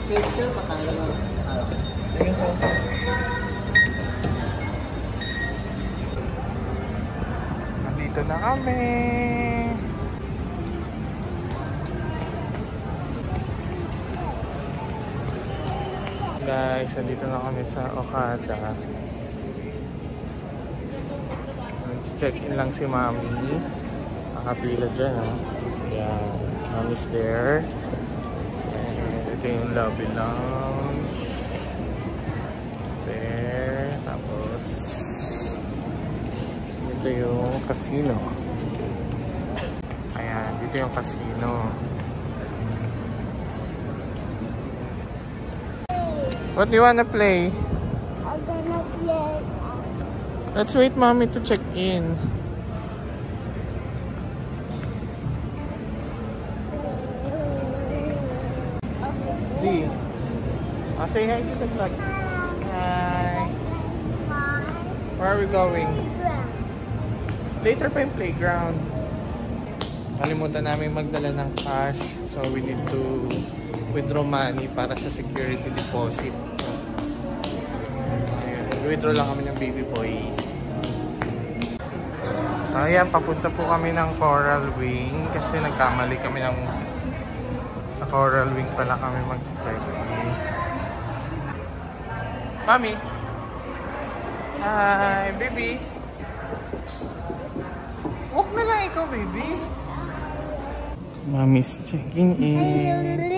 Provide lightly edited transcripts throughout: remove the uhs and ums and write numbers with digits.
Shake sir, patanggal na. Thank you, sir. Nandito na kami. Guys, nandito na kami sa Okada. Check-in lang si Mami. Nakapila dyan, ha. Yan. Mami's there. And ito yung lobby lounge. There. Tapos ito yung casino. Ayan, dito yung casino. What do you wanna play? I'm gonna play. Let's wait, Mommy, to check in. See? I'll say hi to the vlog. Hi. Where are we going? Later pa yung playground. Kalimutan namin magdala ng cash. So we need to withdraw money para sa security deposit. Withdraw lang kami ng baby boy. So ayan, papunta po kami ng Coral Wing kasi nagkamali kami ng sa Coral Wing pala kami mag-check-in. Mami! Hi, baby! Walk na lang ikaw, baby! Mami's checking in.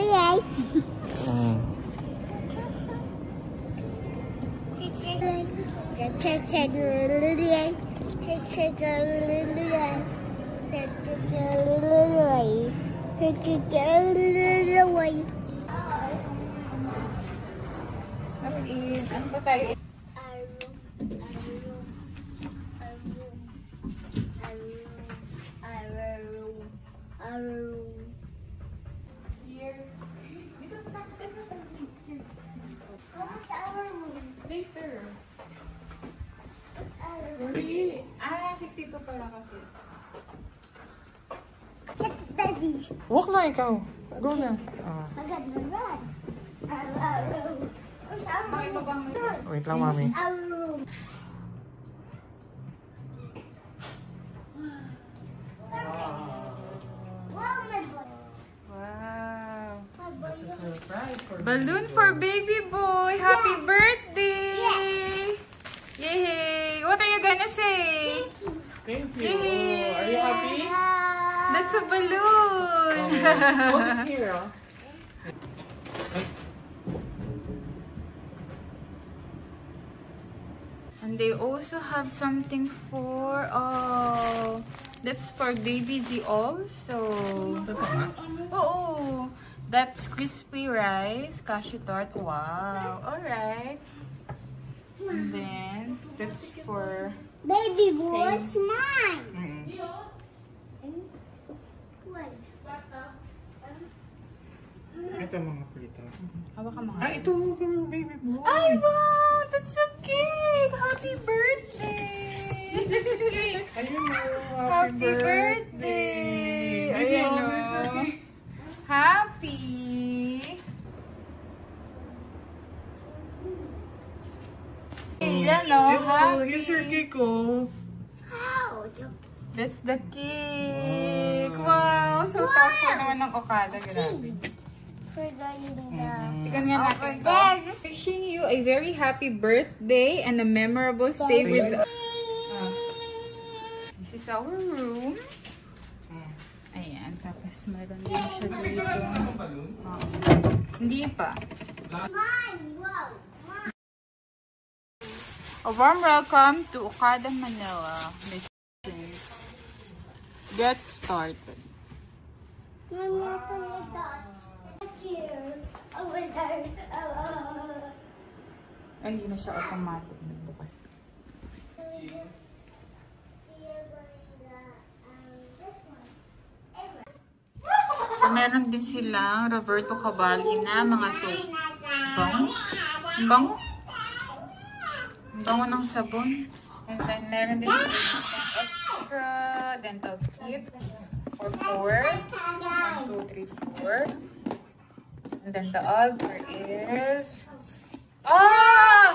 Ano ba tayo? Here. Dito pa later. Really? 62 pala kasi. Walk na ikaw. Go na. Wait lang, Mami. Wow. That's a surprise for Balloon for baby boy. Happy birthday. Yay. What are you gonna say? Thank you. Yay. Are you happy? That's a balloon. Hold it here. And they also have something for, that's for baby Z also. Oh, that's crispy rice, cashew tart. Wow. Alright. And then, that's for Baby boy, smile. Ito mga frito. hawak ka mga. Ito yung baby boy. Ay, wow! That's a cake! Happy birthday! Ayun o. Happy birthday! Ayun o. Happy! Yan o. Happy! Here's your cake o. That's the cake! Wow! So thoughtful naman ng Okada. Grabe. Tignan nga natin to. Wishing you a very happy birthday and a memorable stay with us. This is our room. Ayan. Tapos meron din siya dito. Hindi pa. A warm welcome to Okada, Manila. Get started. Hindi na siya automatic nagbukas. So, meron din silang Roberto Cavalli na mga soap. Bango? Bango? Bango ng sabon. And then, meron din silang extra dental kit for 4. 1, 2, 3, 4. And then the other is... Oh!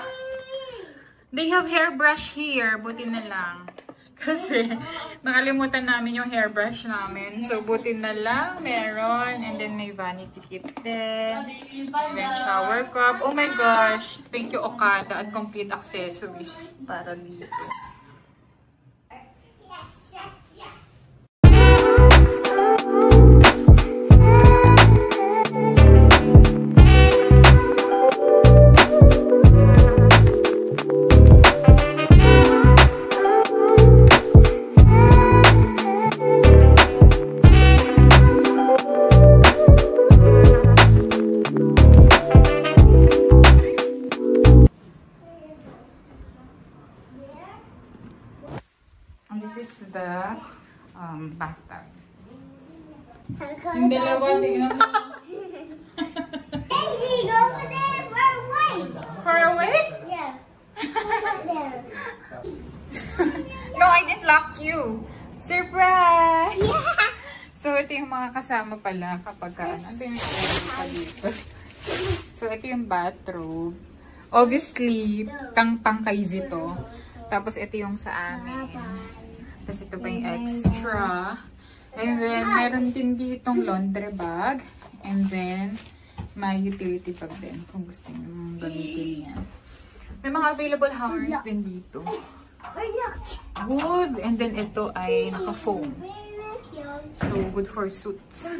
They have hairbrush here. Buti na lang. Kasi nakalimutan namin yung hairbrush namin. So buti na lang meron. And then may vanity tip din. And then shower cup. Oh my gosh! Thank you Okada at Complete Accessories para dito. This is the bathtub. Yung dalawa, tingnan mo. Daisy, go over there far away. Far away? Yeah. Over there. No, I didn't lock you. Surprise! Yeah. So, ito yung mga kasama pala kapag ano yung pa dito. So, ito yung bathrobe. Obviously, pang kay Zito. Tapos, ito yung sa amin. Tapos, ito pa yung extra. And then, meron din ditong laundry bag. And then, may utility bag din kung gusto nyo gamitin yan. May mga available hangers din dito. Wood. And then, ito ay naka-foam. So, good for suits.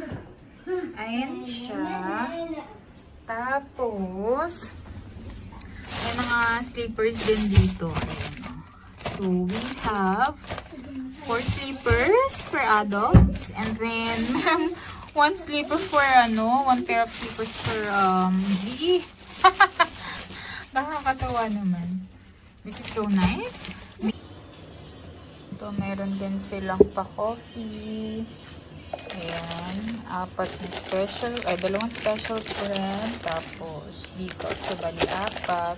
Ayan siya. Tapos, may mga slippers din dito. Ayan. So, we have 4 slippers for adults. And then, 1 slipper for, 1 pair of slippers for, B. Nakakatawa naman. This is so nice. Ito, meron din silang pa-coffee. Ayan. 4 na special. Ay, 2 special friend. Tapos, decaf. So, bali 4.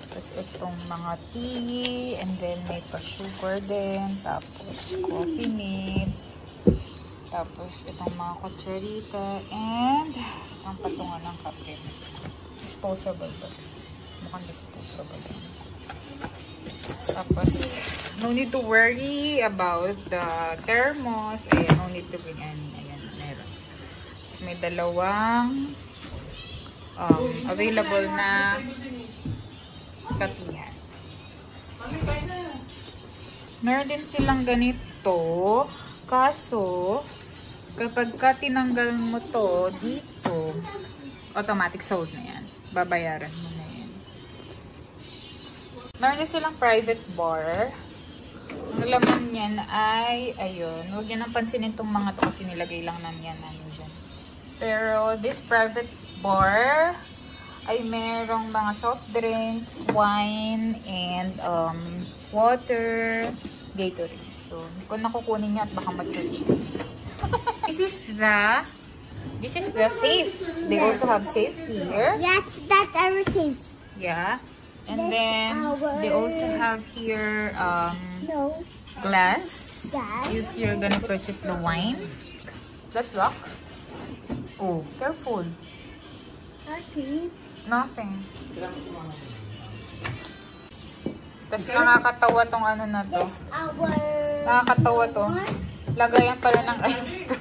Tapos, itong mga tea. And then, may pa-sugar din. Tapos, coffee mate. Tapos, itong mga kutsarita. And, ang patungan ng kape. Disposable ba? Mukhang disposable. Tapos, no need to worry about the thermos. Ayan, no need to bring any. Ayan, meron. Tapos, may 2 available na kapihan. Meron din silang ganito. Kaso, kapag ka tinanggal mo to dito, automatic sold na yan. Babayaran mo na yan. Meron din silang private bar. Ang laman niyan ay, ayun, huwag yan ang pansinin itong mga to kasi nilagay lang na yan dyan. Pero this private bar ay merong mga soft drinks, wine, and water, Gatorade. So, kung nakukunin niya at baka ma-charge. This is the safe. They also have safe here. Yes, that's our safe. Yeah. And then they also have here No. glass. Glass. If you're gonna purchase the wine. That's lock. Oh, careful. Okay. Nothing. Tapos nakakatawa tong ano na to. Our... Nakakatawa to. Lagayan pala ng ice to.